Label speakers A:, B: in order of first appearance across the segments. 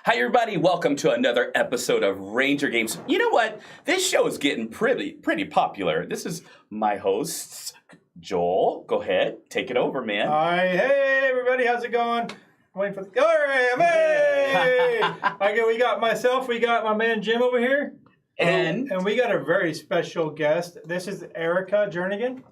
A: Hi, everybody. Welcome to another episode of Ranger Games. You know what? This show is getting pretty popular. This is my host, Joel. Go ahead. Take it over, man.
B: Hi. Hey, everybody. How's it going? Waiting for the... Hey! Okay, we got myself. We got my man, Jim, over here. And we got a very special guest. This is Eric Jernigan.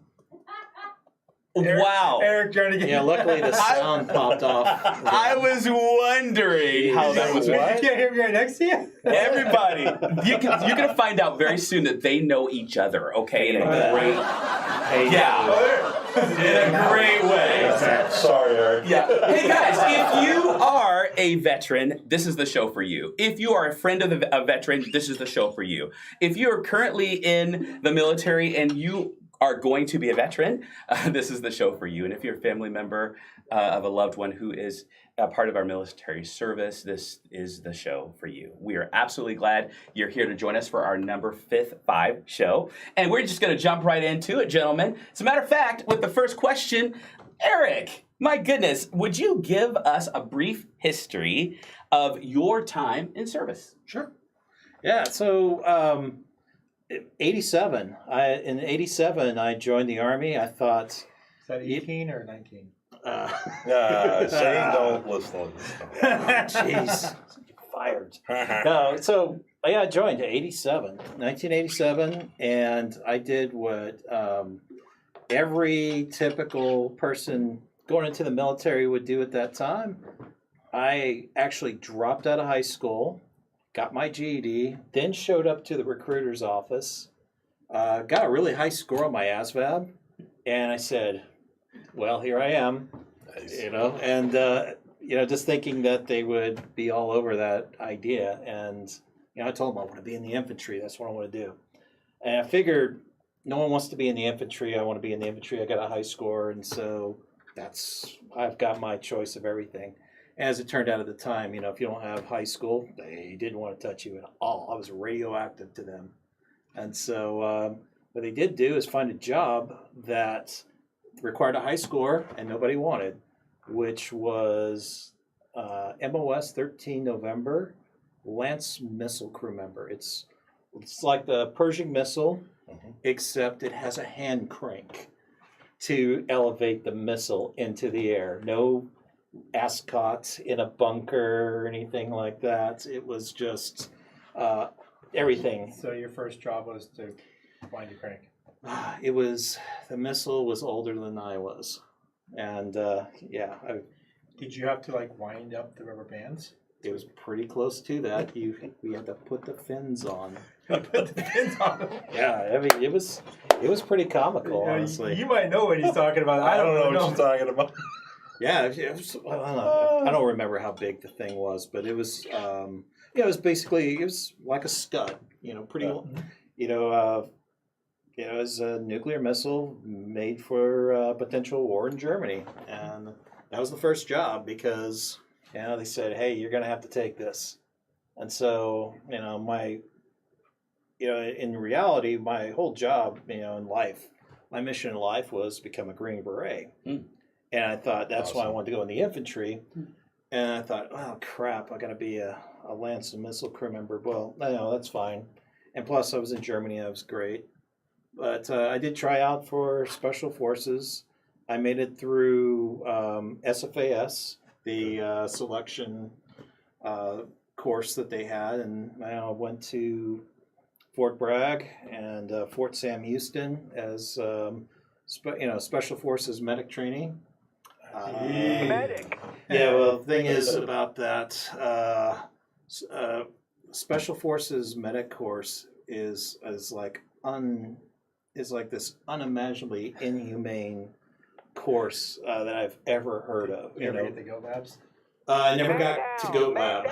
A: Wow.
B: Eric Jernigan.
C: Yeah, luckily the sound popped off.
A: I was wondering how that was.
B: You can't hear me right next to you?
A: Everybody, you're going to find out very soon that they know each other, okay? In a great, in a great way.
D: Sorry, Eric.
A: Yeah. Hey, guys, if you are a veteran, this is the show for you. If you are a friend of a veteran, this is the show for you. If you are currently in the military and you are going to be a veteran, this is the show for you. And if you're a family member of a loved one who is a part of our military service, this is the show for you. We are absolutely glad you're here to join us for our number 5 show. And we're just going to jump right into it, gentlemen. As a matter of fact, with the first question, Eric, my goodness, would you give us a brief history of your time in service?
C: Sure. Yeah, so 87. In 87, I joined the Army. I thought...
B: Is that 18 or 19?
D: Saying don't listen.
C: Jeez. Fired. No, so I joined in 1987, and I did what every typical person going into the military would do at that time. I actually dropped out of high school, got my GED, then showed up to the recruiter's office, got a really high score on my ASVAB, and I said, well, here I am,
D: Nice.
C: and just thinking that they would be all over that idea. And, I told them I want to be in the infantry. That's what I want to do. And I figured no one wants to be in the infantry. I want to be in the infantry. I got a high score, and so I've got my choice of everything. As it turned out at the time, if you don't have high school, they didn't want to touch you at all. I was radioactive to them. And so what they did do is find a job that required a high score and nobody wanted, which was MOS 13 November Lance Missile Crew Member. It's like the Pershing missile, except it has a hand crank to elevate the missile into the air. No ascot in a bunker or anything like that. It was just everything.
B: So your first job was to wind a crank?
C: The missile was older than I was. And
B: Did you have to wind up the rubber bands?
C: It was pretty close to that. We had to put the fins on.
B: Put the fins on.
C: Yeah, I mean it was pretty comical, honestly.
B: You might know what he's talking about.
D: I don't know what you're talking about.
C: Yeah, I don't remember how big the thing was, but it was it was like a Scud, pretty it was a nuclear missile made for potential war in Germany, and that was the first job because they said, hey, you're going to have to take this. And so in reality, my whole job in life, my mission in life was to become a Green Beret. And I thought that's why I wanted to go in the infantry. And I thought, oh, crap, I got to be a Lance and Missile Crew member. Well, no, that's fine. And plus, I was in Germany. That was great. But I did try out for Special Forces. I made it through SFAS, the selection course that they had. And I went to Fort Bragg and Fort Sam Houston as Special Forces medic training.
B: Medic.
C: Yeah, well, the thing is about that, Special Forces medic course is like this unimaginably inhumane course that I've ever heard of.
B: You ever get the Go Labs?
C: I never got to Go Lab.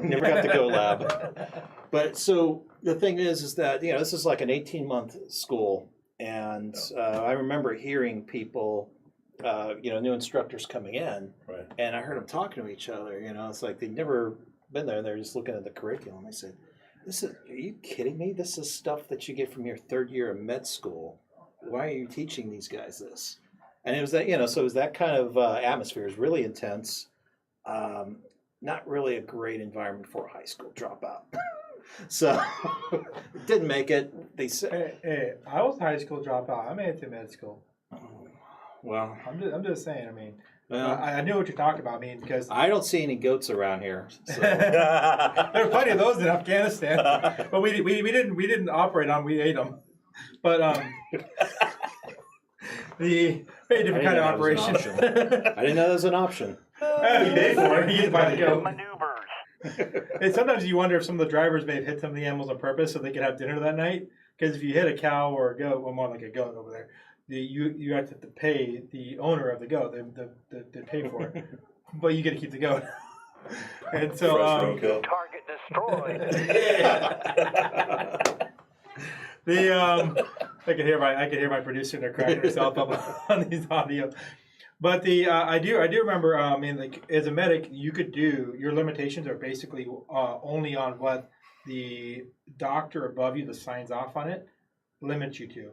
C: Never got to Go Lab. But so the thing is that this is like an 18-month school, and I remember hearing people. New instructors coming in,
D: Right.
C: And I heard them talking to each other. It's like they'd never been there. They're just looking at the curriculum. They said, are you kidding me? This is stuff that you get from your third year of med school. Why are you teaching these guys this? And it was that, so it was that kind of atmosphere. It was really intense. not really a great environment for a high school dropout. So didn't make it. They said,
B: Hey, I was a high school dropout. I made it to med school.
C: well,
B: I'm just saying. I mean,
C: well,
B: I knew what you're talking about. I mean, because
C: I don't see any goats around here. So.
B: there are plenty of those in Afghanistan, but we didn't operate on. We ate them. But the very different kind of operation.
C: I didn't know that was an option.
B: You paid for it. You get to buy the goat. And sometimes you wonder if some of the drivers may have hit some of the animals on purpose so they could have dinner that night. Because if you hit a cow or a goat, well, more like a goat over there, you have to pay the owner of the goat. They pay for it, but you get to keep the goat. And so
E: target destroyed.
B: I could hear my producer there cracking herself up on these audio. But I do remember. I mean, like as a medic, you could do your limitations are basically only on what the doctor above you that signs off on it limits you to.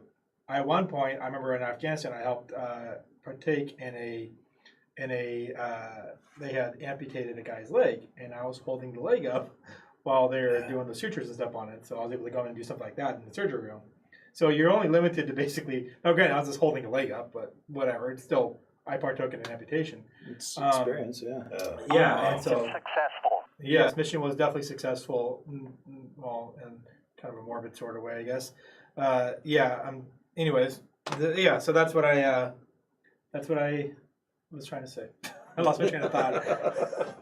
B: At one point, I remember in Afghanistan, I helped partake in a they had amputated a guy's leg, and I was holding the leg up while they were doing the sutures and stuff on it. So I was able to go in and do stuff like that in the surgery room. So you're only limited to basically. Now, granted, I was just holding a leg up, but whatever. It's still. I partook in an amputation.
C: It's experience,
B: Yeah, and so
E: Successful.
B: yes, mission was definitely successful. Well, in kind of a morbid sort of way, I guess. Anyways, so that's what I was trying to say. I lost my train of thought.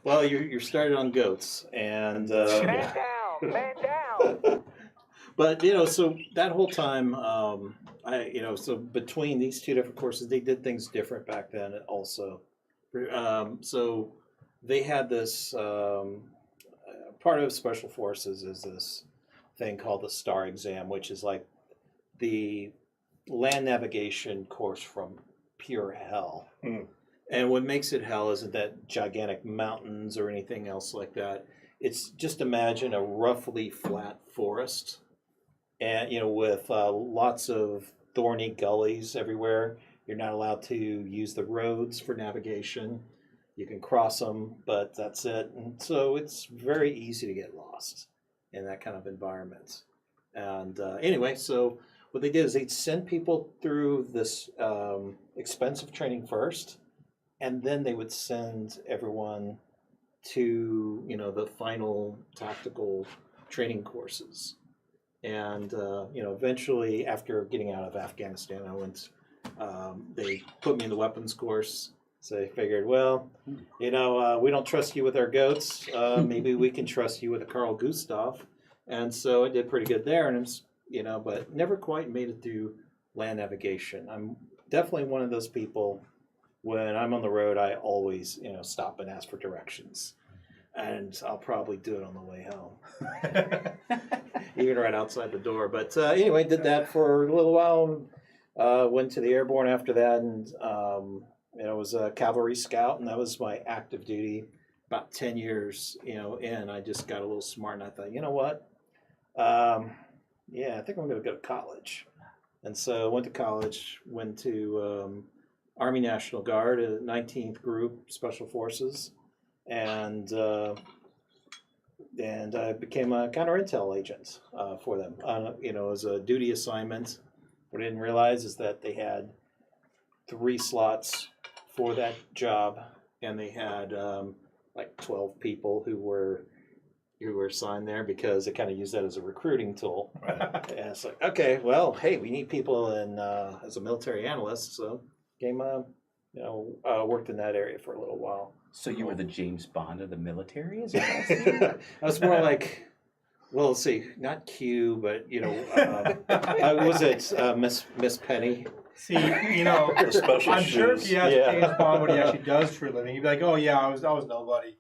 C: Well, you're started on goats, and
E: Man down.
C: but so that whole time, so between these two different courses, they did things different back then. Also, so they had this part of Special Forces is this thing called the STAR exam, which is like the land navigation course from pure hell. And what makes it hell isn't that gigantic mountains or anything else like that. It's just imagine a roughly flat forest, and with lots of thorny gullies everywhere. You're not allowed to use the roads for navigation. You can cross them, but that's it. And so it's very easy to get lost in that kind of environment. And anyway, so what they did is they'd send people through this expensive training first, and then they would send everyone to the final tactical training courses. And eventually, after getting out of Afghanistan, I went. They put me in the weapons course. So they figured, well, we don't trust you with our goats. Maybe we can trust you with a Carl Gustav. And so I did pretty good there, and but never quite made it through land navigation. I'm definitely one of those people. When I'm on the road, I always, stop and ask for directions. And I'll probably do it on the way home, even right outside the door. But anyway, did that for a little while. Went to the airborne after that, and I was a cavalry scout, and that was my active duty. About 10 years, in, I just got a little smart, and I thought, you know what? I think I'm going to go to college. And so I went to college, went to Army National Guard, 19th Group Special Forces, and I became a counter intel agent for them. As a duty assignment. What I didn't realize is that they had 3 slots for that job, and they had like 12 people who were assigned there because they kind of use that as a recruiting tool. Right. And it's like, okay, well, hey, we need people as a military analyst, so worked in that area for a little while.
A: So you were the James Bond of the military, is I
C: I was more like, well, let's see, not Q, but was it Miss Penny?
B: See, I'm sure if you ask James Bond what he actually does for a living, he'd be like, "Oh yeah, I was nobody."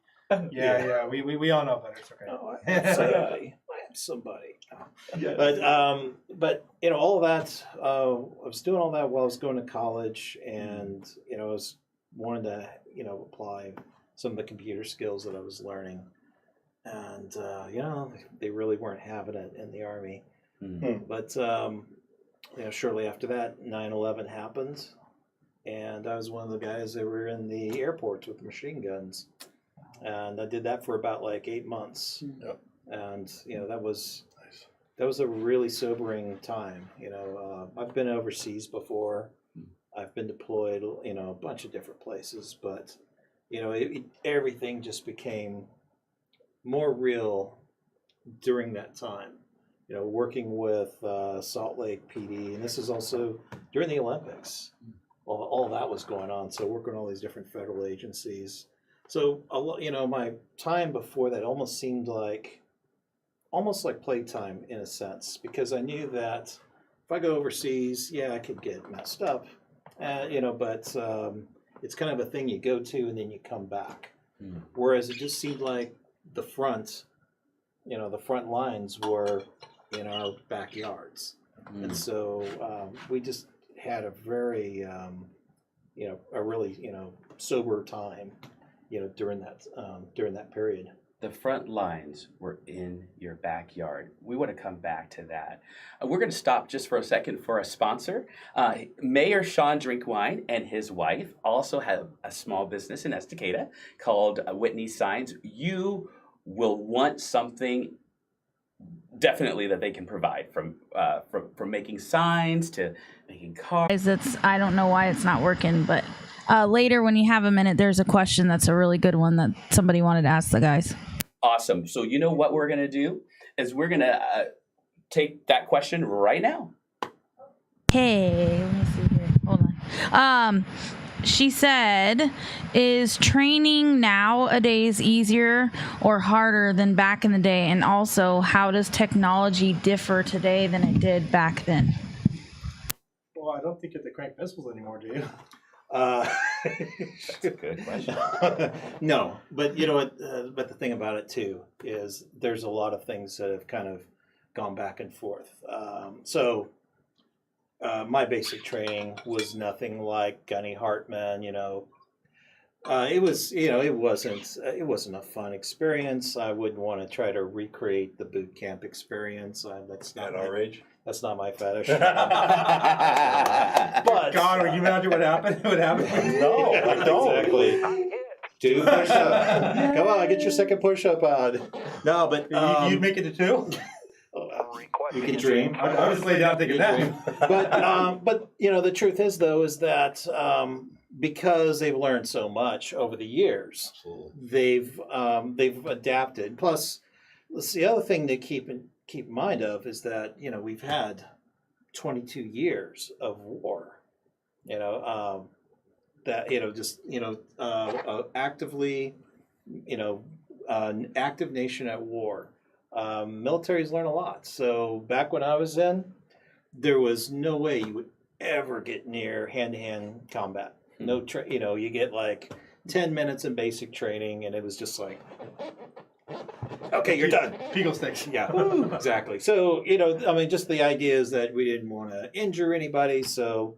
B: Yeah, we all know better. It's okay.
C: No, I am somebody. Yeah. But all of that, I was doing all that while I was going to college, and I was wanted to apply some of the computer skills that I was learning, and they really weren't having it in the Army. Mm-hmm. But shortly after that, 9/11 happened, and I was one of the guys that were in the airports with machine guns. And I did that for about like 8 months.
D: Yep.
C: And, that was a really sobering time. I've been overseas before. I've been deployed, a bunch of different places, but, everything just became more real during that time. Working with Salt Lake PD, and this is also during the Olympics. All that was going on. So working on all these different federal agencies. So my time before that almost seemed like playtime in a sense, because I knew that if I go overseas, I could get messed up, but it's kind of a thing you go to and then you come back. Whereas it just seemed like the front lines were in our backyards. And so we just had a very, a really, sober time, during that period.
A: The front lines were in your backyard. We want to come back to that. We're going to stop just for a second for a sponsor. Mayor Sean Drinkwine and his wife also have a small business in Estacada called Whitney Signs. You will want something definitely that they can provide, from making signs to making cars.
F: I don't know why it's not working, but later when you have a minute, there's a question that's a really good one that somebody wanted to ask the guys.
A: Awesome. So you know what we're going to do is we're going to take that question right now.
F: Hey, let me see here. Hold on. She said, is training nowadays easier or harder than back in the day? And also, how does technology differ today than it did back then?
B: Well, I don't think you have to crank missiles anymore, do you?
A: That's a good question.
C: No, but but the thing about it too is there's a lot of things that have kind of gone back and forth. My basic training was nothing like Gunny Hartman. It wasn't a fun experience. I wouldn't want to try to recreate the boot camp experience. That's not
D: At our age?
C: That's not my fetish.
B: But God, when you imagine what happened,
D: No, I don't.
C: Exactly.
E: I'm hit.
C: 2 push-ups. Come on, get your second push-up on. No, but
B: you'd make it to 2?
C: you can dream.
B: I was just lay down thinking that.
C: But the truth is though is that because they've learned so much over the years,
D: Absolutely.
C: they've adapted. Plus, the other thing to keep in mind of is that we've had 22 years of war. Actively, an active nation at war. Militaries learn a lot. So back when I was in, there was no way you would ever get near hand-to-hand combat. No, you get like 10 minutes in basic training, and it was just like, okay, you're done.
B: Beagle sticks.
C: Yeah, exactly. So, just the idea is that we didn't want to injure anybody, so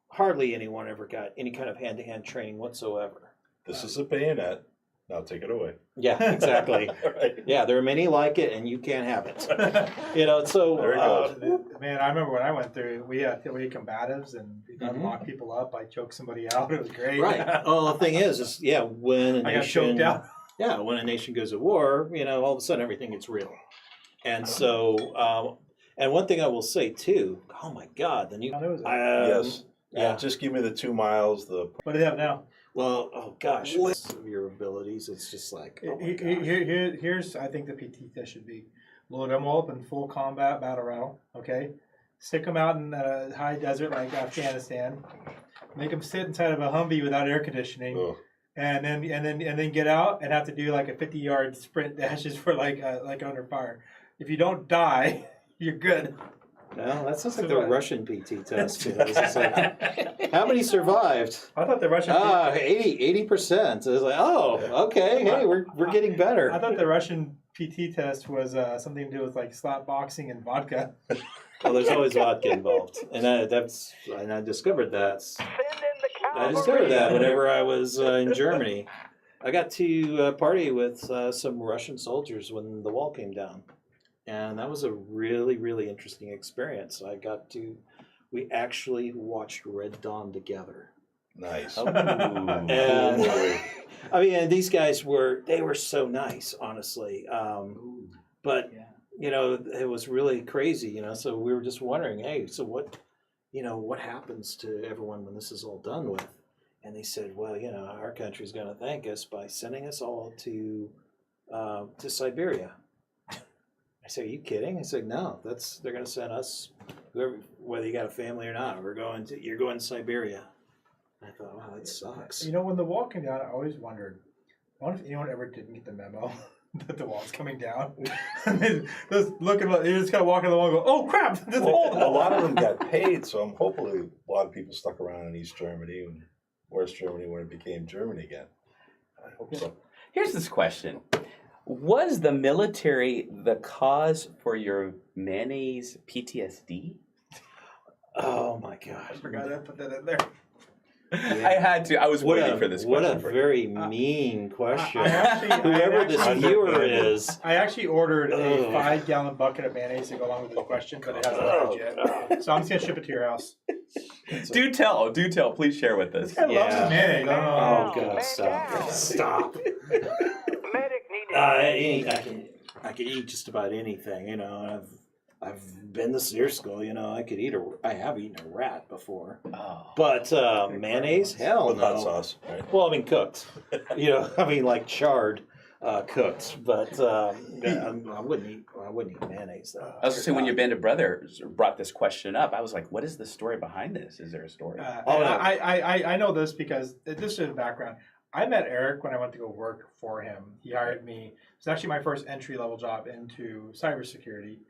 C: hardly anyone ever got any kind of hand-to-hand training whatsoever.
D: This is a bayonet. Now take it away.
C: Yeah, exactly.
D: Right.
C: Yeah, there are many like it, and you can't have it. So
D: There it goes.
B: Man, I remember when I went through, we had combatives, and we'd lock people up. I choked somebody out. It was great.
C: Right. Well, the thing is when a
B: I got choked
C: nation,
B: out.
C: yeah, when a nation goes to war, all of a sudden everything gets real. And so, and one thing I will say too, oh my God, the new,
D: Yes.
C: yeah.
D: Just give me the 2 miles.
B: What do they have now?
C: Well, oh gosh, of your abilities, it's just like, oh my gosh.
B: Here's, I think the PT test should be: load them all up in full combat battle rattle. Okay, stick them out in a high desert like Afghanistan. Make them sit inside of a Humvee without air conditioning, and then get out and have to do like a 50-yard sprint dashes for like under fire. If you don't die, you're good.
C: No, that sounds like the Russian PT test. It's just like, how many survived?
B: I thought the Russian
C: 80%. So it's like, oh, okay, hey, we're getting better.
B: I thought the Russian PT test was something to do with like slap boxing and vodka.
C: Well, there's always vodka involved, and I discovered that.
E: Send in the cavalry.
C: I discovered that whenever I was in Germany. I got to party with some Russian soldiers when the wall came down. And that was a really, really interesting experience. We actually watched Red Dawn together.
D: Nice.
C: And, I mean, and these guys were so nice, honestly. But it was really crazy, so we were just wondering, hey, so what happens to everyone when this is all done with? And they said, well, our country's going to thank us by sending us all to Siberia. I said, are you kidding? I said, no, they're going to send us, whether you got a family or not, you're going to Siberia. And I thought, wow, that sucks.
B: When the wall came down, I always wondered, I wonder if anyone ever didn't get the memo that the wall's coming down. And they just looking, they just kind of walking along and go, oh crap, this wall.
D: A lot of them got paid, so hopefully a lot of people stuck around in East Germany and West Germany when it became Germany again. I hope so.
A: Here's this question. Was the military the cause for your mayonnaise PTSD?
C: Oh my God.
B: I forgot to put that in there.
C: Yeah.
A: I had to. I was waiting for this question.
C: What a very mean question.
B: Whoever
C: this viewer is.
B: I actually ordered a 5-gallon bucket of mayonnaise to go along with the question, but it hasn't arrived yet. So I'm just going to ship it to your house.
A: Do tell. Please share with us.
B: This guy loves his mayonnaise.
C: Oh, God,
E: Man
C: stop.
E: down.
C: Stop.
E: Medic needed.
C: I can eat just about anything, and I've been to SEER school, I have eaten a rat before.
A: Oh.
C: But mayonnaise? Hell
D: With
C: no.
D: hot sauce, right?
C: Well, I mean cooked. Like charred, cooked. But I wouldn't eat mayonnaise though.
A: I was going to say, when your band of brothers brought this question up, I was like, what is the story behind this? Is there a story?
B: I know this because this is a background. I met Eric when I went to go work for him. He hired me. It's actually my first entry-level job into cybersecurity.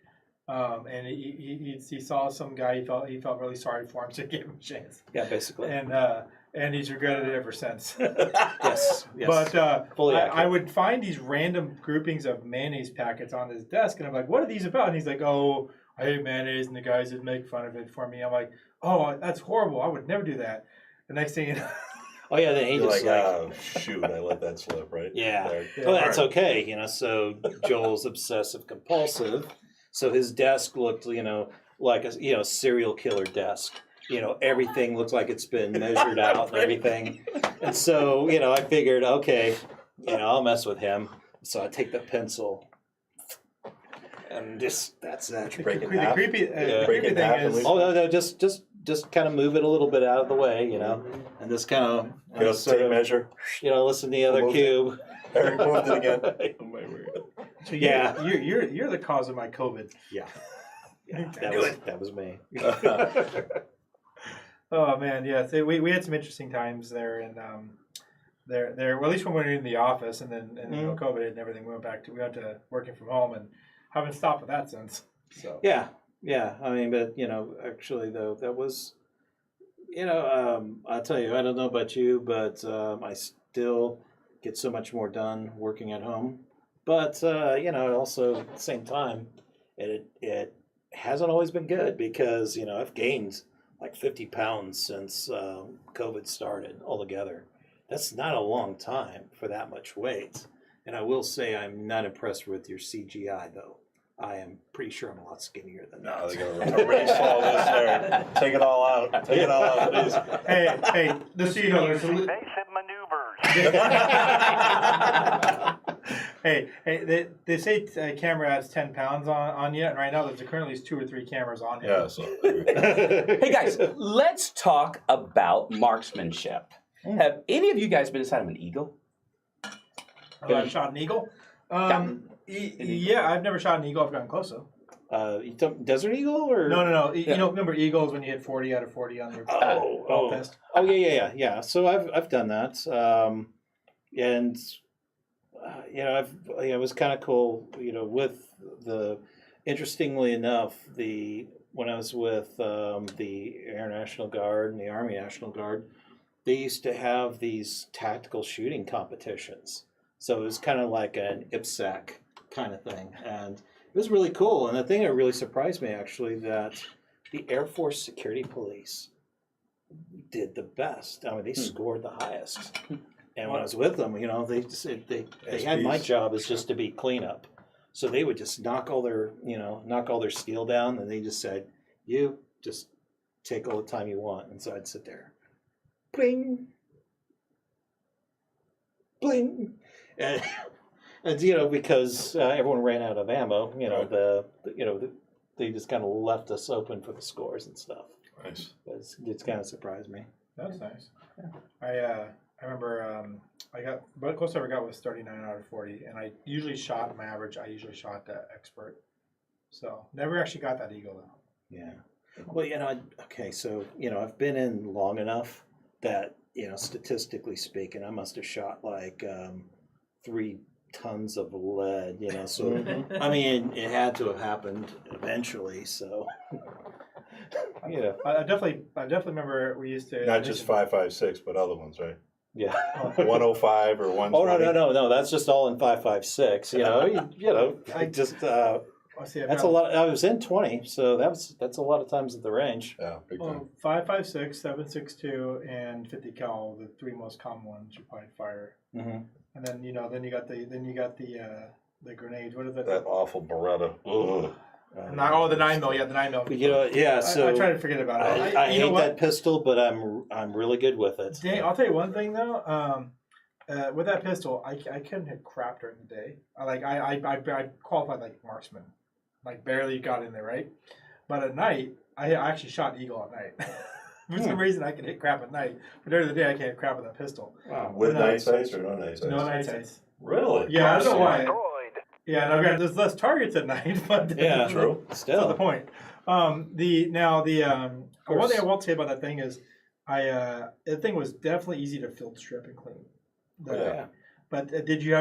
B: And he saw some guy he felt really sorry for him, so he gave him a chance.
C: Yeah, basically.
B: And he's regretted it ever since.
C: Yes.
B: But
C: Fully
B: I would find these random groupings of mayonnaise packets on his desk, and I'm like, "What are these about?" And he's like, "Oh, I hate mayonnaise," and the guys would make fun of it for me. I'm like, "Oh, that's horrible. I would never do that." The next thing you know.
C: Oh yeah, then he
D: You're
C: just
D: oh shoot, I let that slip, right?
C: Yeah.
D: There.
C: Well, that's okay, So Joel's obsessive compulsive. So his desk looked, like a serial killer desk. Everything looks like it's been measured out and everything. And so, I figured, okay, I'll mess with him. So I take the pencil and that's it.
D: Break it
B: The
D: half.
B: creepy
D: Break it
B: thing
D: half and
B: is.
D: leave-
C: Oh no, just kind of move it a little bit out of the way, and just kind of
D: Get us tape measure.
C: listen to the other
D: Moved
C: cube.
D: Eric moved it again.
C: Oh my word.
B: So
C: Yeah.
B: you're the cause of my COVID.
C: Yeah, that was me.
B: Oh man, yeah. So we had some interesting times there, and there. Well, at least when we were in the office, and then COVID hit and everything, we went to working from home, and haven't stopped with that since. So
C: Yeah. I mean, but actually though, that was, I'll tell you, I don't know about you, but I still get so much more done working at home. But also at the same time, it hasn't always been good because I've gained like 50 pounds since COVID started altogether. That's not a long time for that much weight. And I will say I'm not impressed with your CGI though. I am pretty sure I'm a lot skinnier than that.
D: No, they're gonna erase all this there. Take it all out. Take it all out, please.
B: hey, just so you know, there's
E: Evasive maneuvers.
B: they say camera adds 10 pounds on you, and right now there's currently 2 or 3 cameras on you.
D: Yeah, so
A: Hey guys, let's talk about marksmanship. Have any of you guys been inside of an eagle?
B: I shot an eagle. Yeah, I've never shot an eagle. I've gotten close though.
C: Desert Eagle or
B: No.
C: Yeah.
B: Remember eagles when you hit 40 out of 40 on your ball test?
C: Oh yeah. So I've done that, and it was kind of cool. With interestingly enough, when I was with the Air National Guard and the Army National Guard, they used to have these tactical shooting competitions. So it was kind of like an IPSAC kind of thing, and it was really cool. And the thing that really surprised me, actually, that the Air Force Security Police did the best. I mean, they scored the highest. And when I was with them, they had my job as just to be cleanup. So they would just knock all their steel down, and they just said, "You just take all the time you want." And so I'd sit there. bling, bling, and because everyone ran out of ammo, they just kind of left us open for the scores and stuff.
D: Nice.
C: It's kind of surprised me.
B: That's nice. I remember the closest I ever got was 39 out of 40, and I usually shot my average. I usually shot the expert, so never actually got that eagle though.
C: Yeah. Well, so I've been in long enough that statistically speaking, I must have shot like 3 tons of lead. So I mean, it had to have happened eventually. So.
B: I definitely remember we used to
D: Not just 5.56, but other ones, right?
C: Yeah.
D: 105 or 120.
C: Oh no! That's just all in 5.56. I just that's a lot. I was in 20, so that's a lot of times at the range.
D: Yeah, big time.
B: 5.56, 7.62, and 50 cal, the 3 most common ones you probably fire.
C: Mm-hmm.
B: And then you got the grenades. What is it?
D: That awful Beretta. Ugh.
B: The 9mm. Yeah, the 9mm.
C: So
B: I try to forget about it.
C: I hate that pistol, but I'm really good with it.
B: I'll tell you one thing though. With that pistol, I couldn't hit crap during the day. I qualified like marksman, like barely got in there, right? But at night, I actually shot eagle at night. For some reason, I can hit crap at night, but during the day, I can't hit crap with that pistol.
C: Wow.
D: With night sights or no night sights?
B: No night sights.
D: Really?
B: Yeah, I don't know why.
E: Destroyed.
B: Yeah, no, granted, there's less targets at night, but
C: Yeah,
D: true.
B: That's
C: Still,
B: the point. One thing I will say about that thing is, the thing was definitely easy to field strip and clean.
C: yeah.
B: But did you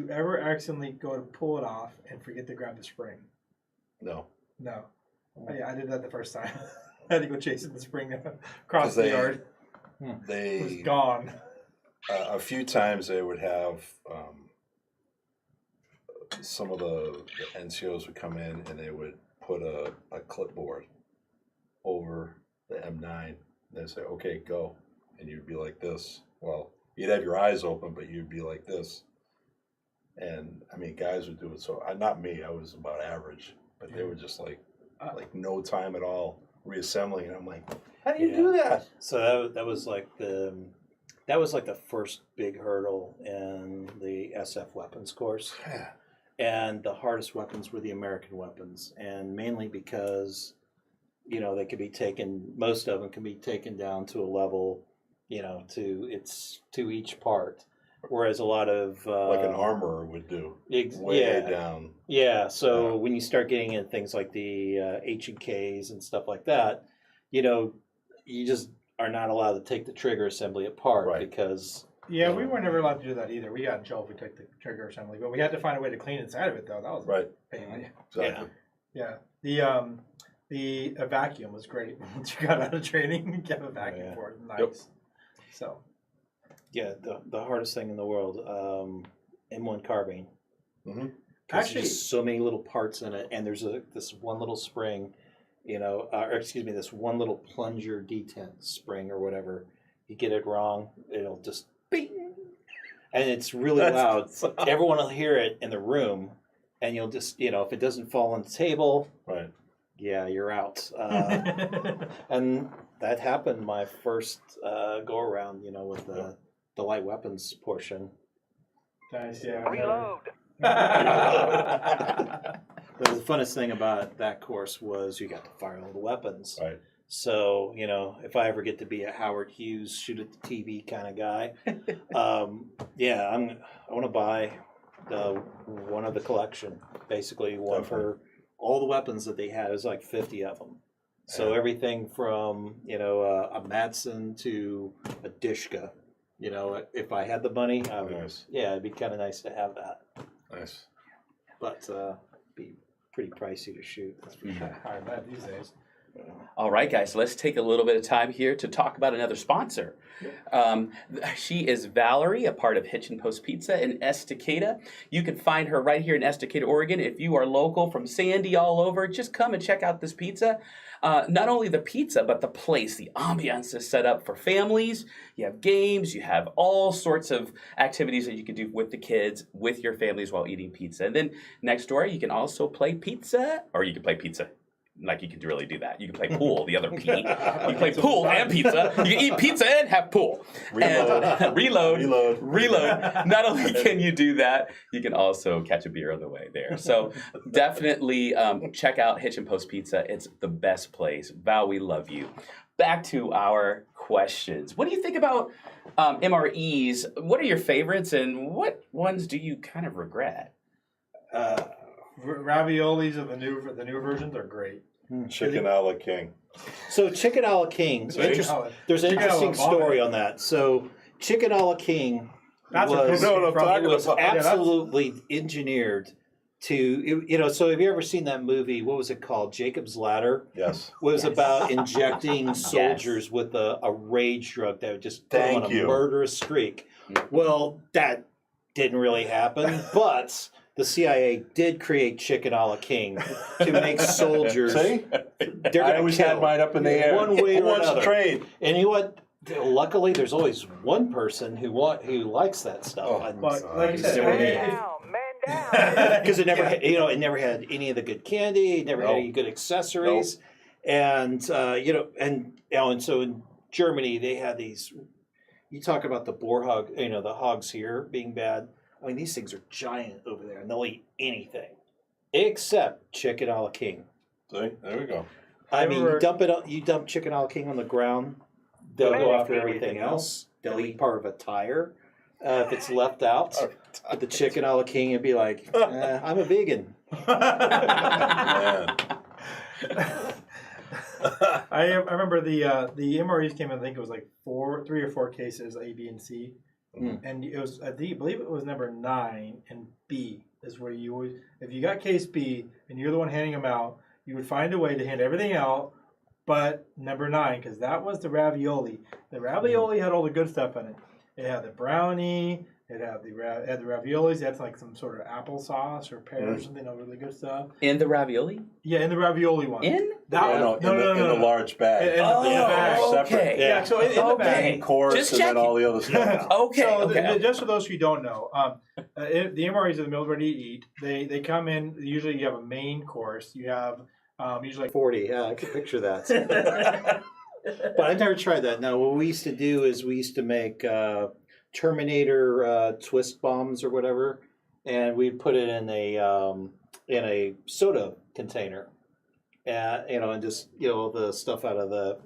B: ever accidentally go to pull it off and forget to grab the spring?
D: No.
B: No. I did that the first time. I had to go chasing the spring across the yard. It was
D: They
B: gone.
D: a few times they would have some of the NCOs would come in and they would put a clipboard over the M9. They'd say, "Okay, go," and you'd be like this. Well, you'd have your eyes open, but you'd be like this. And I mean, guys would do it. So not me. I was about average, but they were just like no time at all reassembling. And I'm like, how do you do that?
C: So that was like the first big hurdle in the SF weapons course.
D: Yeah.
C: And the hardest weapons were the American weapons, and mainly because, they could be taken. Most of them can be taken down to a level, to each part, whereas a lot of
D: Like an armorer would do.
C: way
D: Down.
C: Yeah. So when you start getting into things like the H&Ks and stuff like that, you just are not allowed to take the trigger assembly apart
D: Right.
C: because.
B: Yeah, we were never allowed to do that either. We got in trouble if we took the trigger assembly, but we had to find a way to clean inside of it, though. That was
D: Right.
B: a pain.
D: Exactly.
B: Yeah. The vacuum was great. Once you got out of training, you have a vacuum for it. Nice.
D: Yep.
B: So.
C: Yeah, the hardest thing in the world, M1 carbine.
D: Mm-hmm.
B: Actually,
C: there's so many little parts in it, and there's this one little spring, this one little plunger detent spring or whatever. You get it wrong, it'll just bing, and it's really loud. Everyone will hear it in the room, and you'll just, if it doesn't fall on the table,
D: Right.
C: yeah, you're out. And that happened my first go around, with the light weapons portion.
B: Nice, yeah.
E: Reload.
C: But the funnest thing about that course was you got to fire all the weapons.
D: Right.
C: So, if I ever get to be a Howard Hughes shoot at the TV kind of guy, I want to buy one of the collection. Basically, one for all the weapons that they had. It was like 50 of them. So everything from a Madsen to a Dishka. If I had the money, I would.
D: Nice.
C: Yeah, it'd be kind of nice to have that.
D: Nice.
C: But be pretty pricey to shoot. That's for sure.
B: I bet these days.
A: All right, guys, let's take a little bit of time here to talk about another sponsor. She is Valerie, a part of Hitch and Post Pizza in Estacada. You can find her right here in Estacada, Oregon. If you are local from Sandy all over, just come and check out this pizza. Not only the pizza, but the place, the ambiance is set up for families. You have games, you have all sorts of activities that you can do with the kids, with your families while eating pizza. And then next door, you can also play pizza, or you can play pizza like you can really do that. You can play pool, the other P. You can play pool and pizza. You can eat pizza and have pool. And reload. Not only can you do that, you can also catch a beer on the way there. So definitely check out Hitch and Post Pizza. It's the best place. Val, we love you. Back to our questions. What do you think about MREs? What are your favorites, and what ones do you kind of regret?
B: Raviolis of the new versions are great.
D: Chicken a la king.
C: So chicken a la king. There's an interesting story on that. So chicken a la king was absolutely engineered to, so have you ever seen that movie? What was it called? Jacob's Ladder?
D: Yes.
C: Was about injecting soldiers with a rage drug that would just put them on a murderous streak. Well, that didn't really happen, but the CIA did create chicken a la king to make soldiers.
D: See?
C: They're
D: I always had mine up in the air.
C: One way or another.
D: Trade?
C: And you know what? Luckily, there's always one person who likes that stuff.
B: But like you said,
C: because it never, it never had any of the good candy, it never had any good accessories, and and so in Germany they had these. You talk about the boar hog, the hogs here being bad. I mean, these things are giant over there, and they'll eat anything except chicken a la king.
D: See, there we go.
C: I mean, you dump chicken a la king on the ground, they'll go after everything else. They'll eat part of a tire if it's left out. But the chicken a la king would be like, I'm a vegan.
B: I remember the MREs came in. I think it was like 3 or 4 cases, A, B, and C, and it was I believe it was number 9, and B is where you would, if you got case B and you're the one handing them out, you would find a way to hand everything out, but number 9, because that was the ravioli. The ravioli had all the good stuff in it. It had the brownie. It had the raviolis. It had like some sort of applesauce or pear or something, really good stuff.
A: In the ravioli?
B: Yeah, in the ravioli one.
A: In?
B: No,
D: in the large bag.
B: In the bag.
A: Okay.
D: Separate.
B: Yeah, so in the bag.
D: Course,
A: Just
D: and then all the other stuff.
A: Okay.
B: So just for those who don't know, the MREs are the meal ready to eat. They come in. Usually, you have a main course. You have usually
C: 40. Yeah, I can picture that. But I've never tried that. No, what we used to do is we used to make Terminator twist bombs or whatever, and we'd put it in a soda container, and just the stuff out of the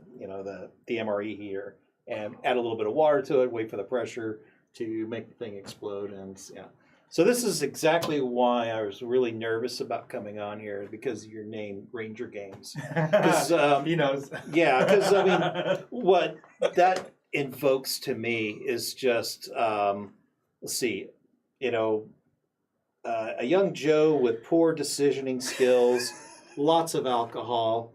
C: MRE heater, and add a little bit of water to it, wait for the pressure to make the thing explode, and So this is exactly why I was really nervous about coming on here, because of your name, Ranger Games.
B: He knows.
C: Yeah, because I mean, what that invokes to me is just, let's see, a young Joe with poor decisioning skills, lots of alcohol,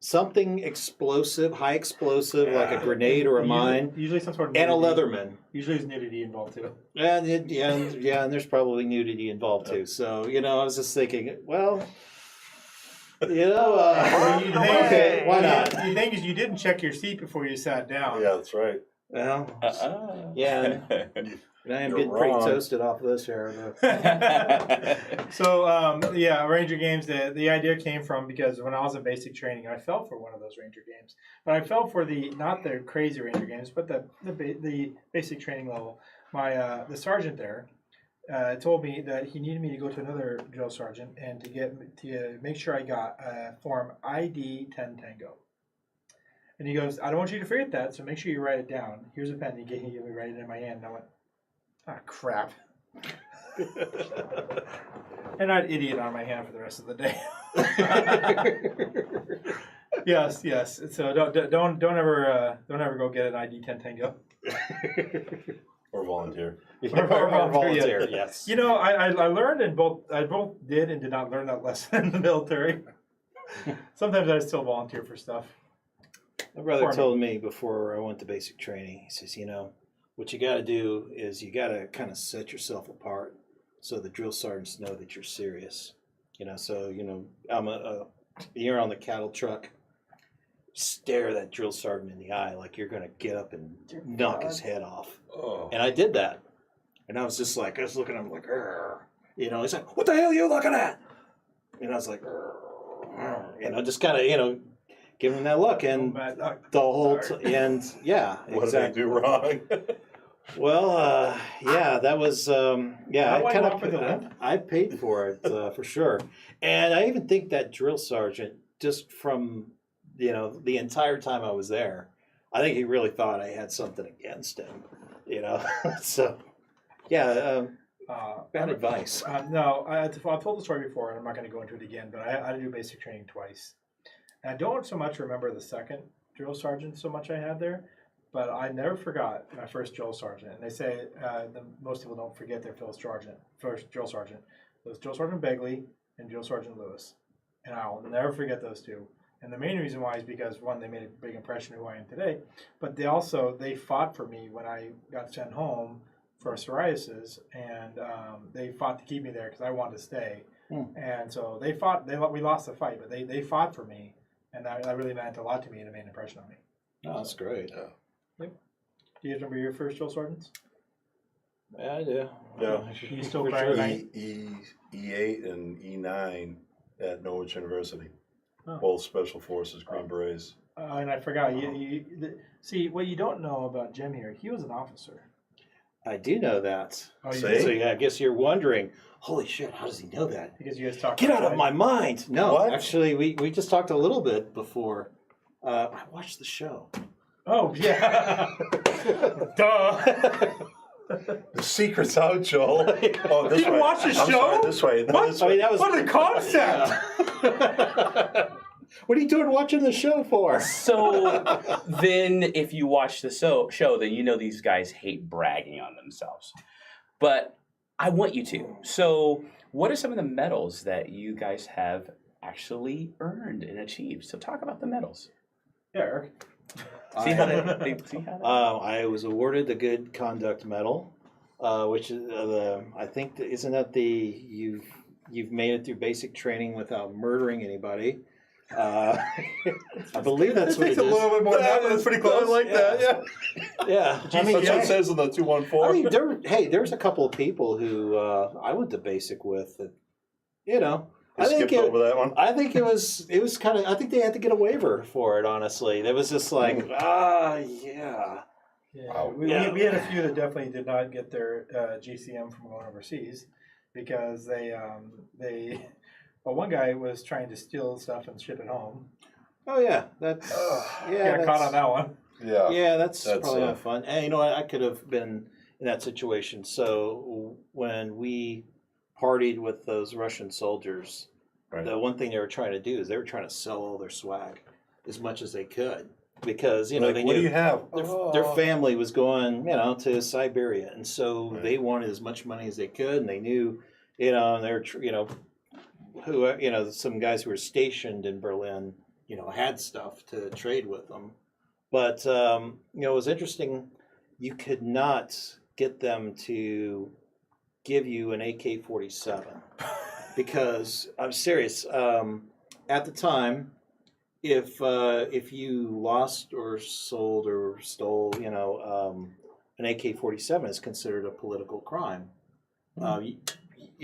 C: something explosive, high explosive, like a grenade or a mine,
B: usually some sort of
C: and a Leatherman.
B: Usually there's nudity involved too.
C: And and there's probably nudity involved too. So I was just thinking, well, okay, why not?
B: The thing is, you didn't check your seat before you sat down.
D: Yeah, that's right.
C: Well, yeah. And I am getting pretty toasted off of this here.
B: So, Ranger Games, the idea came from, because when I was in basic training, I fell for one of those Ranger Games. But I fell for not the crazy Ranger Games, but the basic training level. The sergeant there told me that he needed me to go to another drill sergeant and to make sure I got form ID 10 Tango. And he goes, I don't want you to forget that, so make sure you write it down. Here's a pen. He gave me right it in my hand. And I went, crap. And I had idiot on my hand for the rest of the day. Yes. So don't ever go get an ID 10 Tango.
D: Or volunteer.
C: Or volunteer, yes.
B: I learned I both did and did not learn that lesson in the military. Sometimes I still volunteer for stuff.
C: My brother told me before I went to basic training, he says, what you got to do is you got to kind of set yourself apart so the drill sergeants know that you're serious. I'm you're on the cattle truck, stare that drill sergeant in the eye like you're going to get up and knock his head off.
D: Oh.
C: And I did that. And I was just like, I was looking at him like, Arr. He's like, what the hell are you looking at? And I was like, Arr. just kind of, give them that look, and the whole, yeah,
D: What
C: exactly.
D: did they do wrong?
C: Well, yeah, that was, I paid for it, for sure. And I even think that drill sergeant, just from, the entire time I was there, I think he really thought I had something against him, So, yeah, bad advice.
B: No, I've told the story before, and I'm not going to go into it again, but I had to do basic training twice. And I don't so much remember the second drill sergeant so much I had there, but I never forgot my first drill sergeant. And they say most people don't forget their first drill sergeant. It was Drill Sergeant Begley and Drill Sergeant Lewis. And I'll never forget those two. And the main reason why is because, one, they made a big impression of who I am today, but they fought for me when I got sent home for psoriasis, and they fought to keep me there because I wanted to stay. And so they fought. We lost the fight, but they fought for me, and that really meant a lot to me, and it made an impression on me.
C: Oh, that's great.
B: Yep. Do you remember your first drill sergeants?
C: Yeah, I do.
D: Yeah.
B: You still
C: For
B: private
C: sure.
B: night?
D: E8 and E9 at Norwich University.
B: Oh.
D: Both Special Forces, Green Berets.
B: And I forgot. See, what you don't know about Jim here, he was an officer.
C: I do know that.
B: Oh, you
D: See?
B: did?
C: So yeah, I guess you're wondering, holy shit, how does he know that?
B: Because you guys talked.
C: Get out of my mind! No,
D: What?
C: actually, we just talked a little bit before. I watched the show.
B: Oh yeah. Duh.
D: The secret's out, Joel. Oh, this
B: You
D: way.
B: watched the
D: I'm
B: show?
D: sorry, this way. No,
B: What?
D: this
C: I mean,
D: way.
C: that was
B: What a concept!
C: What are you doing watching the show for?
A: So then, if you watch the show, then you know these guys hate bragging on themselves. But I want you to. So, what are some of the medals that you guys have actually earned and achieved? So, talk about the medals.
B: Yeah, Eric.
A: See how they
C: I was awarded the Good Conduct Medal, which is I think isn't that you've made it through basic training without murdering anybody. I believe that's what it
D: It's a
C: is.
D: little bit more than that, but it's pretty close. I like that, yeah.
C: Yeah,
D: That's what it says in the 214.
C: I mean, there's a couple of people who I went to basic with that,
D: I skipped over that one.
C: I think it was kind of. I think they had to get a waiver for it. Honestly, it was just like, yeah.
B: Yeah,
D: Wow.
B: we had a few that definitely did not get their GCM from going overseas because well, one guy was trying to steal stuff and ship it home.
C: Oh yeah, that's
B: Got caught on that one.
D: Yeah.
C: Yeah, that's probably
D: it.
C: not fun. And you know what? I could have been in that situation. So when we partied with those Russian soldiers,
D: Right.
C: the one thing they were trying to do is they were trying to sell all their swag as much as they could because they
D: Like,
C: knew
D: what do you have?
C: their family was going to Siberia, and so
D: Right.
C: they wanted as much money as they could, and they knew and they were some guys who were stationed in Berlin had stuff to trade with them, but it was interesting. You could not get them to give you an AK-47 because I'm serious. At the time, if you lost or sold or stole, an AK-47 is considered a political crime.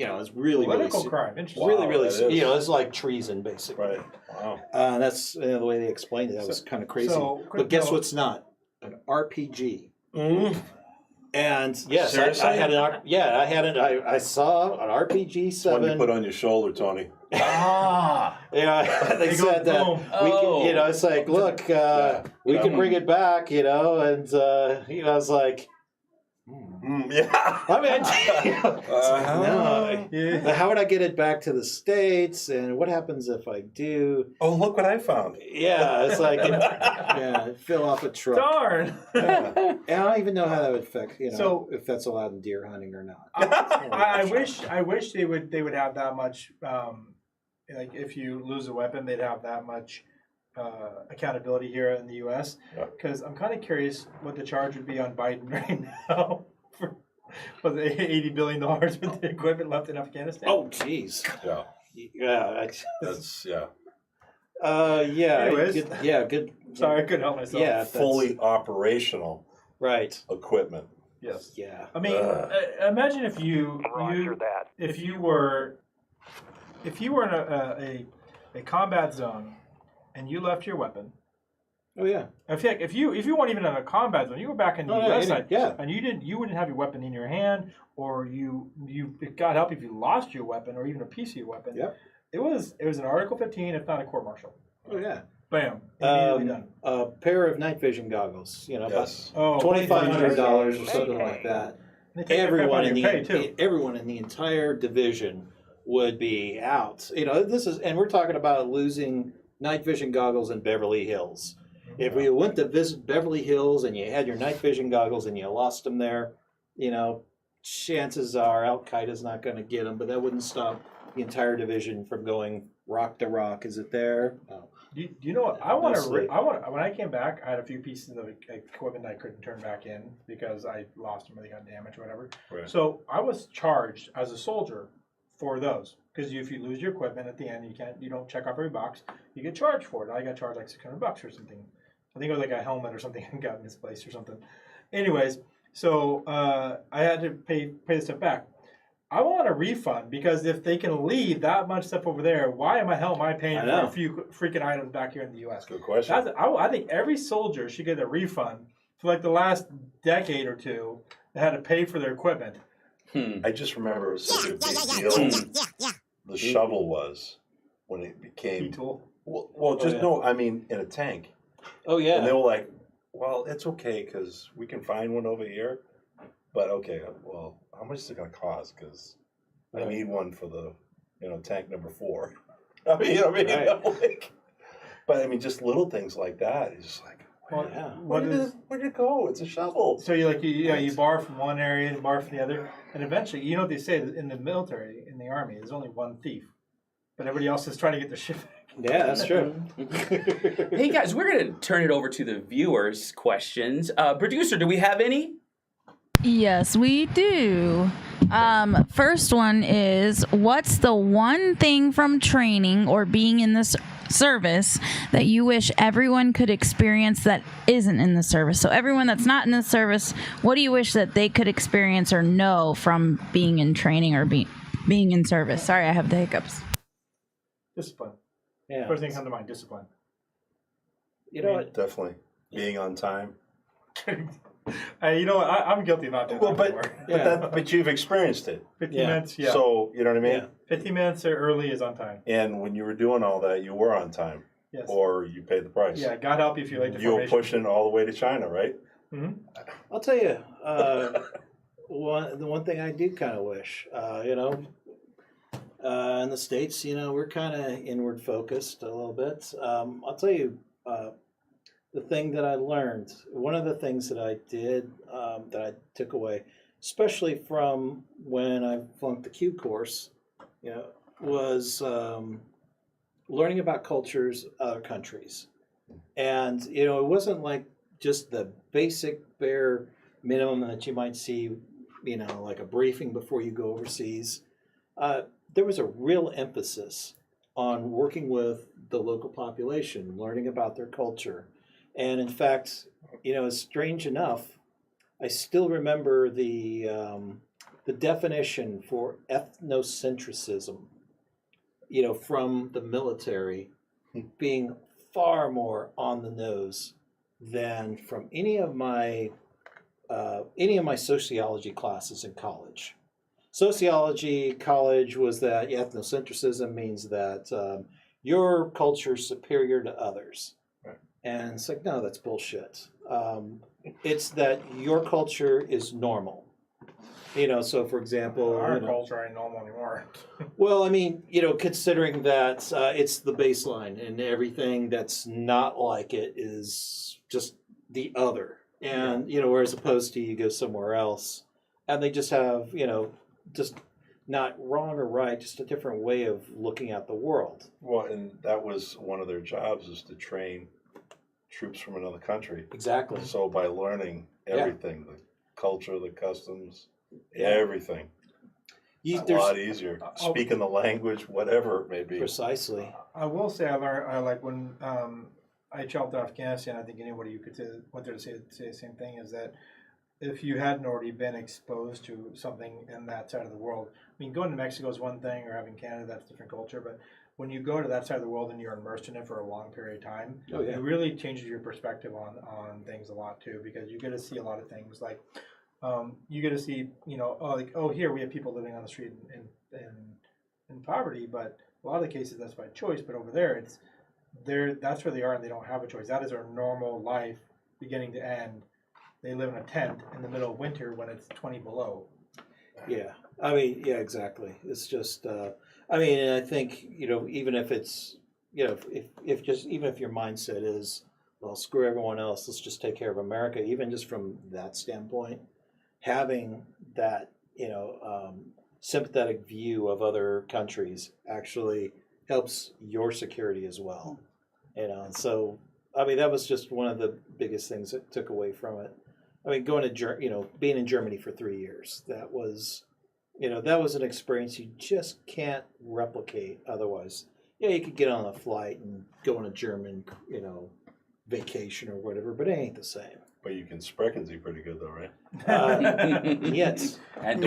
C: It's really
B: Political
C: really
B: crime. Interesting.
C: really
D: Wow,
C: really
D: that is.
C: it's like treason basically.
D: Right. Wow.
C: That's the way they explained it. That was kind of crazy.
B: so, quick
C: but guess
B: note.
C: what's not? An RPG.
D: Mm.
C: And yes, I
D: Seriously?
C: had I saw an RPG
D: One
C: 7.
D: you put on your shoulder, Tony.
A: Ah.
C: Yeah, they
B: They go
C: said that
B: boom.
C: we
A: Oh.
C: can, it's like, look,
D: Yeah.
C: we can bring it back, and I was like,
D: Yeah.
C: I mean, no.
B: Yeah.
C: But how would I get it back to the States, and what happens if I do?
D: Oh, look what I found.
C: Yeah, it's like, it fell off a truck.
B: Darn.
D: Yeah.
C: And I don't even know how that would affect,
B: So-
C: if that's allowed in deer hunting or not.
B: I wish they would have that much. Like if you lose a weapon, they'd have that much accountability here in the U.S.
D: Yeah.
B: Because I'm kind of curious what the charge would be on Biden right now for the $80 billion with the equipment left in Afghanistan.
C: Oh, jeez.
D: Yeah.
C: Yeah.
D: That's, yeah.
C: Yeah.
B: Anyways.
C: Good.
B: Sorry, I couldn't help myself.
C: Yeah. that's-
D: Fully operational
C: Right.
D: equipment.
B: Yes.
C: Yeah.
B: I mean, imagine if you
E: Roger that.
B: if you were a a combat zone and you left your weapon.
C: Oh yeah.
B: I feel like if you weren't even in a combat zone, you were back in the U.S. side, and you wouldn't have your weapon in your hand, or you God help if you lost your weapon or even a piece of your weapon.
C: Yep.
B: It was an Article 15, if not a court martial.
C: Oh yeah.
B: Bam. Immediately done.
C: A pair of night vision goggles.
D: Yes.
B: Oh,
C: $2,500 or something like that.
B: They take
C: Everyone in
B: pay too.
C: everyone in the entire division would be out. And we're talking about losing night vision goggles in Beverly Hills. If we went to visit Beverly Hills and you had your night vision goggles and you lost them there, chances are Al Qaeda's not going to get them, but that wouldn't stop the entire division from going rock to rock. Is it there? No.
B: Do you know what I want to?
C: Mostly.
B: When I came back, I had a few pieces of equipment I couldn't turn back in because I lost them or they got damaged or whatever.
D: Right.
B: So I was charged as a soldier for those because if you lose your equipment at the end, you don't check off every box. You get charged for it. I got charged like $600 or something. I think it was like a helmet or something got misplaced or something. Anyways, so I had to pay the stuff back. I want a refund because if they can leave that much stuff over there, why am I paying for a few freaking items back here in the U.S.?
D: Good question.
B: I think every soldier should get a refund for like the last decade or two. They had to pay for their equipment.
D: I just remember it was such a big deal. The shovel was when it became.
B: Tool.
D: Well, I mean, in a tank.
C: Oh yeah.
D: And they were like, well, it's okay because we can find one over here. But okay, well, how much is it going to cost? Because I need one for the, tank number 4. I mean,
C: Right.
D: But I mean, just little things like that. It's just like, where'd it go? It's a shovel.
B: So you borrow from one area and borrow from the other, and eventually, you know what they say in the military, in the army, there's only one thief, but everybody else is trying to get their shit back.
C: Yeah, that's true.
A: Hey guys, we're going to turn it over to the viewers' questions. Producer, do we have any?
F: Yes, we do. First one is, what's the one thing from training or being in this service that you wish everyone could experience that isn't in the service? So everyone that's not in the service, what do you wish that they could experience or know from being in training or being in service? Sorry, I have the hiccups.
B: Discipline.
C: Yeah.
B: First thing comes to mind, discipline.
C: You know what?
D: Definitely. Being on time.
B: You know what? I'm guilty of not doing that anymore.
D: But you've experienced it.
B: 15 minutes, yeah.
D: So, you know what I mean?
C: Yeah.
B: 15 minutes early is on time.
D: And when you were doing all that, you were on time.
B: Yes.
D: Or you paid the price.
B: Yeah, God help you if you're late to
D: You were
B: formation.
D: pushing all the way to China, right?
B: Mm-hmm.
C: I'll tell you, the one thing I do kind of wish, in the States, we're kind of inward focused a little bit. I'll tell you, the thing that I learned, one of the things that I did, that I took away, especially from when I flunked the Q course, was learning about cultures, other countries. And, it wasn't like just the basic bare minimum that you might see, like a briefing before you go overseas. There was a real emphasis on working with the local population, learning about their culture. And in fact, it's strange enough, I still remember the definition for ethnocentrism, from the military being far more on the nose than from any of my sociology classes in college. Sociology college was that ethnocentrism means that your culture is superior to others.
D: Right.
C: And it's like, no, that's bullshit. It's that your culture is normal. So for example,
B: Our culture ain't normal anymore.
C: well, I mean, considering that it's the baseline and everything that's not like it is just the other. And, whereas opposed to you go somewhere else and they just have, just not wrong or right, just a different way of looking at the world.
D: Well, and that was one of their jobs, is to train troops from another country.
C: Exactly.
D: So by learning everything, the culture, the customs, everything, a lot easier. Speaking the language, whatever it may be.
C: Precisely.
B: I will say I learned, like when I traveled to Afghanistan, I think anybody you could say, went there to say the same thing, is that if you hadn't already been exposed to something in that side of the world. I mean, going to Mexico is one thing, or having Canada, that's a different culture. But when you go to that side of the world and you're immersed in it for a long period of time, it really changes your perspective on things a lot too, because you get to see a lot of things. Like you get to see, here we have people living on the street in poverty, but a lot of the cases that's by choice. But over there, that's where they are, and they don't have a choice. That is their normal life, beginning to end. They live in a tent in the middle of winter when it's 20 below.
C: Yeah, I mean, yeah, exactly. It's just, I mean, and I think, even if it's, even if your mindset is, well, screw everyone else, let's just take care of America, even just from that standpoint, having that, sympathetic view of other countries actually helps your security as well. And so, I mean, that was just one of the biggest things that took away from it. I mean, going to being in Germany for 3 years, that was an experience you just can't replicate otherwise. Yeah, you could get on a flight and go on a German, vacation or whatever, but it ain't the same.
D: But you can sprechen Sie pretty good though, right?
C: Yes. In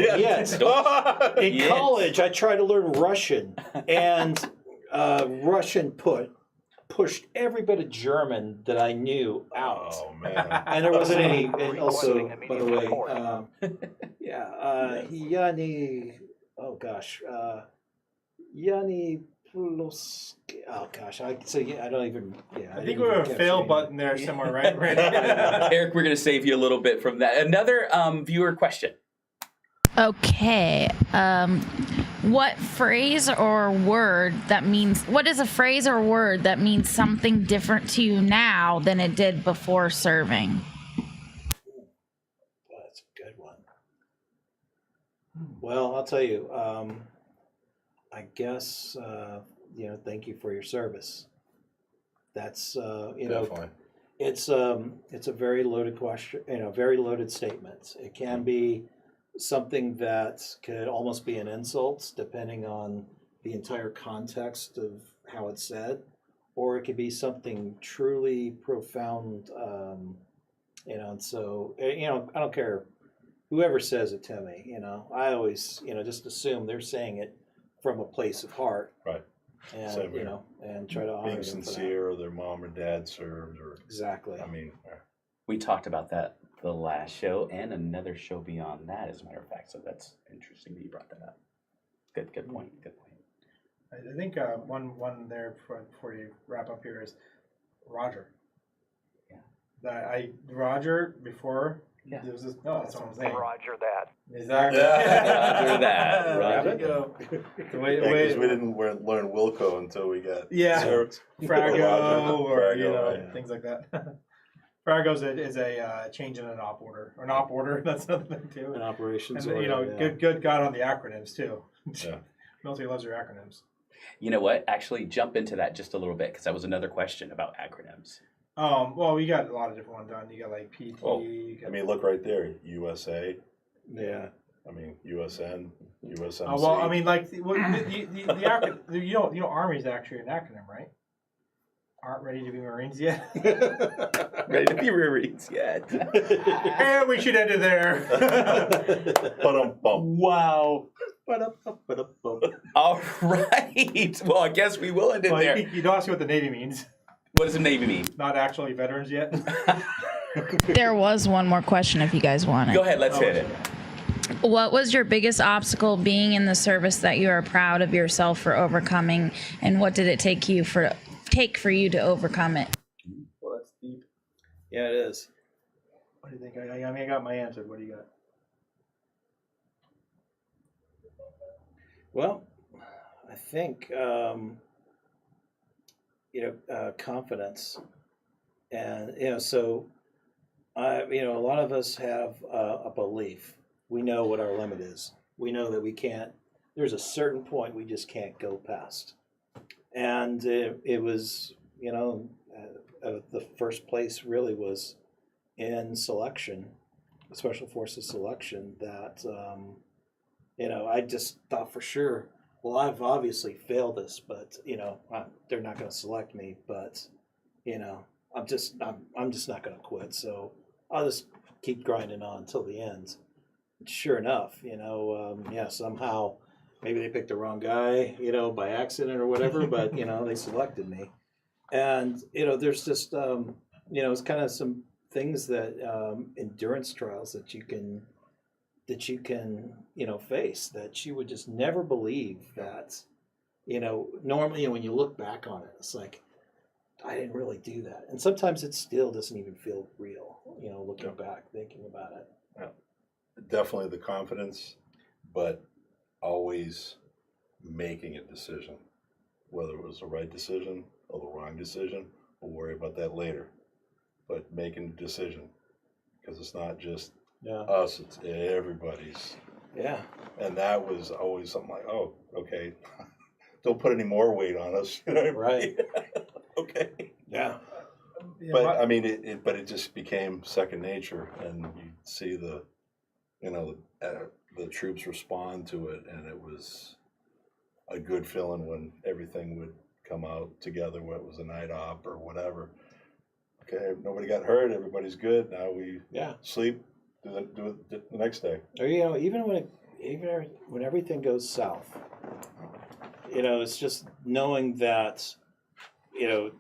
C: college, I tried to learn Russian, and Russian pushed every bit of German that I knew out.
D: Oh man!
C: And there wasn't any. And also, by the way, Yanni. Oh gosh, Yanni Pulowski. Oh gosh, I don't even. Yeah,
B: I think we have a fail button there somewhere, right? Right.
A: Eric, we're going to save you a little bit from that. Another viewer question.
F: Okay. What phrase or word that means, what is a phrase or word that means something different to you now than it did before serving?
C: Well, that's a good one. Well, I'll tell you, I guess, thank you for your service. That's,
D: Definitely.
C: it's a very loaded question, very loaded statement. It can be something that could almost be an insult depending on the entire context of how it's said, or it could be something truly profound, and so, I don't care whoever says it to me, I always, just assume they're saying it from a place of heart.
D: Right.
C: And,
D: Same here.
C: And try to honor
D: Being
C: them for that.
D: sincere, or their mom or dad served, or
C: Exactly.
D: I mean,
A: We talked about that the last show and another show beyond that, as a matter of fact. So that's interesting that you brought that up. Good point. Good point.
B: I think one there before you wrap up here is Roger.
A: Yeah.
B: Roger before.
A: Yeah.
B: There was this, no, that's what I'm saying.
E: Roger that.
B: Exactly.
A: Roger that.
B: There
A: Roger
B: you go. The way,
D: because we didn't learn Wilco until we got served.
B: Frago or
D: Frago,
B: things like that. Frago is a change in an op order, or an op order. That's another thing too.
C: An operations
B: And
C: order,
B: good God on the acronyms too.
D: Yeah.
B: Military loves your acronyms.
A: You know what? Actually, jump into that just a little bit, because that was another question about acronyms.
B: Well, we got a lot of different ones done. You got like PT.
D: Oh,
B: you got,
D: I mean, look right there, USA.
C: Yeah.
D: I mean, USN, USMC.
B: well, I mean, like the acronym. Army's actually an acronym, right? Aren't ready to be Marines yet.
A: Ready to be Marines yet?
B: And we should end it there.
A: Wow. All right. Well, I guess we will end it there.
B: You don't ask me what the Navy means.
A: What does the Navy mean?
B: Not actually veterans yet.
F: There was one more question if you guys want it.
A: Go ahead. Let's hit it.
F: What was your biggest obstacle being in the service that you are proud of yourself for overcoming, and what did it take for you to overcome it?
B: Well, that's deep.
C: Yeah, it is.
B: What do you think? I got my answer. What do you got?
C: Well, I think confidence, and so a lot of us have a belief. We know what our limit is. We know that we can't. There's a certain point we just can't go past, and it was the first place really was in selection, Special Forces selection, that I just thought for sure, well, I've obviously failed this, but they're not going to select me, but I'm just not going to quit. So I'll just keep grinding on until the end. Sure enough, somehow maybe they picked the wrong guy, by accident or whatever, but, they selected me. And, there's just, it's kind of some things that endurance trials that you can face that you would just never believe that, normally when you look back on it, it's like, I didn't really do that. And sometimes it still doesn't even feel real, looking back, thinking about it.
D: Yeah. Definitely the confidence, but always making a decision, whether it was the right decision or the wrong decision. We'll worry about that later. But making a decision, because it's not just us, it's everybody's.
C: Yeah.
D: And that was always something like, oh, okay, don't put any more weight on us.
C: Right.
D: Okay.
C: Yeah.
D: But I mean, it just became second nature, and you see the troops respond to it, and it was a good feeling when everything would come out together, whether it was a night op or whatever. Okay, nobody got hurt, everybody's good. Now we sleep, do it the next day.
C: Or even when everything goes south, it's just knowing that,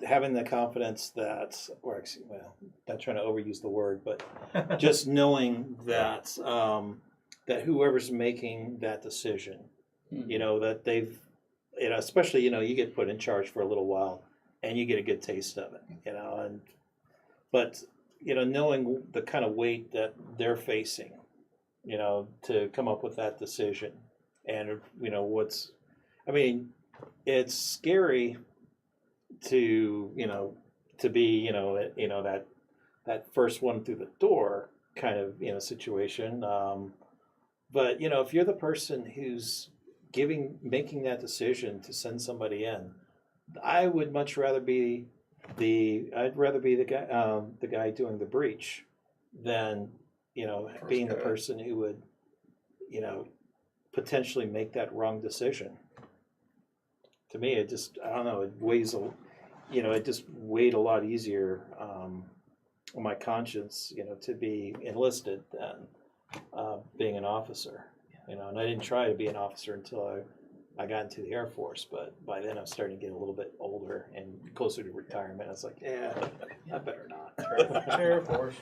C: having the confidence that, not trying to overuse the word, but just knowing that that whoever's making that decision, that they've, especially, you get put in charge for a little while and you get a good taste of it, but knowing the kind of weight that they're facing, to come up with that decision, and it's scary to be that first one through the door kind of situation, but if you're the person who's making that decision to send somebody in, I would much rather be the guy doing the breach than being the person who would potentially make that wrong decision. To me, it just, I don't know, it weighs it just weighed a lot easier on my conscience, to be enlisted than being an officer, and I didn't try to be an officer until I got into the Air Force, but by then I was starting to get a little bit older and closer to retirement. I was like, I better not.
B: Air Force.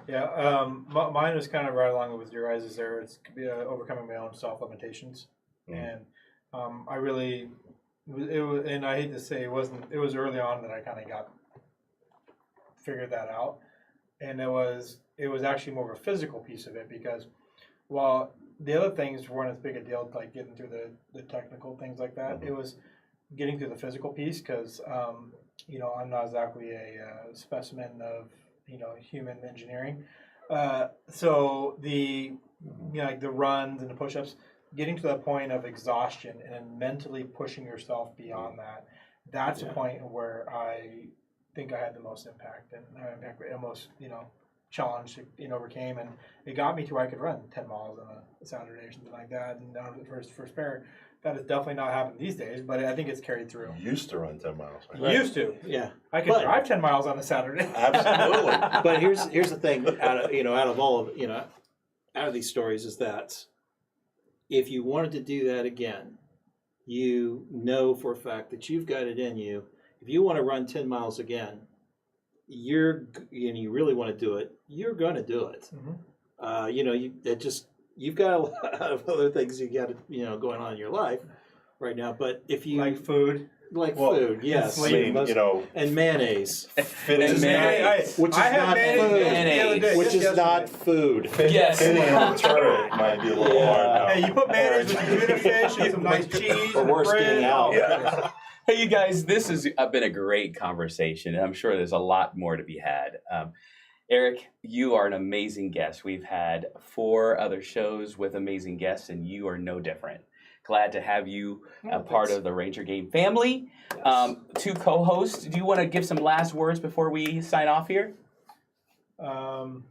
B: Yeah, mine was kind of right along with your guys' there. It's overcoming my own self-limitations, and I really, it was, and I hate to say it was early on that I kind of figured that out, and it was actually more of a physical piece of it, because while the other things weren't as big a deal, like getting through the technical things like that, it was getting through the physical piece, because I'm not exactly a specimen of human engineering, so the like the runs and the push-ups, getting to that point of exhaustion and then mentally pushing yourself beyond that's a point where I think I had the most impact and most challenge overcame, and it got me to where I could run 10 miles on a Saturday or something like that, and for spare. That is definitely not happening these days, but I think it's carried through.
D: You used to run 10 miles.
B: Right? Used to.
C: Yeah.
B: I could drive 10 miles on a Saturday.
D: Absolutely.
C: But here's the thing, out of all of out of these stories, is that if you wanted to do that again, you know for a fact that you've got it in you. If you want to run 10 miles again, you really want to do it, you're going to do it. Mm-hmm. You've got a lot of other things you got going on in your life right now. But if you
B: like food,
C: yes, and mayonnaise,
A: which is
C: not food.
A: Yes,
D: fitting on the turret might be a little hard now.
B: Hey, you put mayonnaise with some tuna fish and some nice cheese,
C: or worse,
B: bread.
C: getting out.
D: Yeah.
A: Hey, you guys, this has been a great conversation, and I'm sure there's a lot more to be had. Eric, you are an amazing guest. We've had 4 other shows with amazing guests, and you are no different. Glad to have you part of the Ranger Game family. Yes. 2 co-hosts, do you want to give some last words before we sign off here?
B: Don't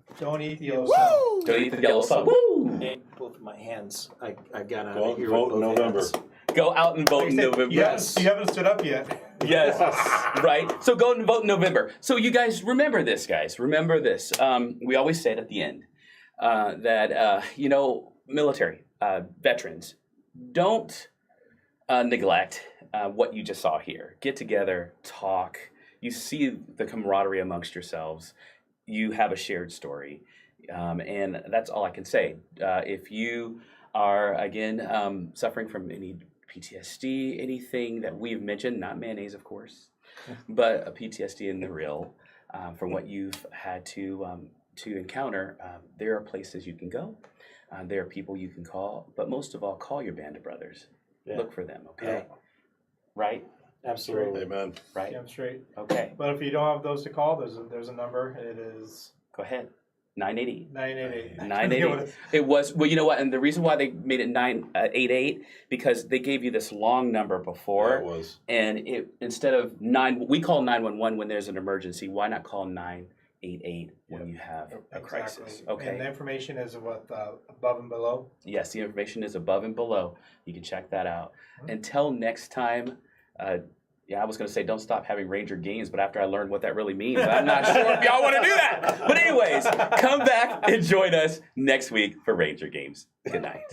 B: eat the yellow sub.
A: Don't eat the yellow sub. Woo!
C: Both of my hands, I got out
D: Go
C: of here.
D: vote in November.
A: Go out and vote in November.
B: Yes, you haven't stood up yet.
A: Yes, right. So go and vote in November. So you guys remember this, guys. Remember this. We always say it at the end that military veterans don't neglect what you just saw here. Get together, talk. You see the camaraderie amongst yourselves. You have a shared story, and that's all I can say. If you are again suffering from any PTSD, anything that we've mentioned, not mayonnaise, of course, but a PTSD in the real, from what you've had to encounter, there are places you can go. There are people you can call, but most of all, call your band of brothers.
C: Yeah.
A: Look for them, okay?
C: Yeah.
A: Right?
C: Absolutely.
D: Amen.
A: Right?
B: Damn straight.
A: Okay,
B: But if you don't have those to call, there's a number. It is
A: go ahead. 988.
B: 988.
A: 988. It was, well, you know what? And the reason why they made it 988 because they gave you this long number before.
D: That was.
A: And it instead of we call 911 when there's an emergency. Why not call 988 when you have a crisis?
B: Exactly.
A: Okay.
B: And the information is above and below.
A: Yes, the information is above and below. You can check that out. Until next time, I was going to say don't stop having Ranger games, but after I learned what that really means, I'm not sure if y'all want to do that. But anyways, come back and join us next week for Ranger games. Good night.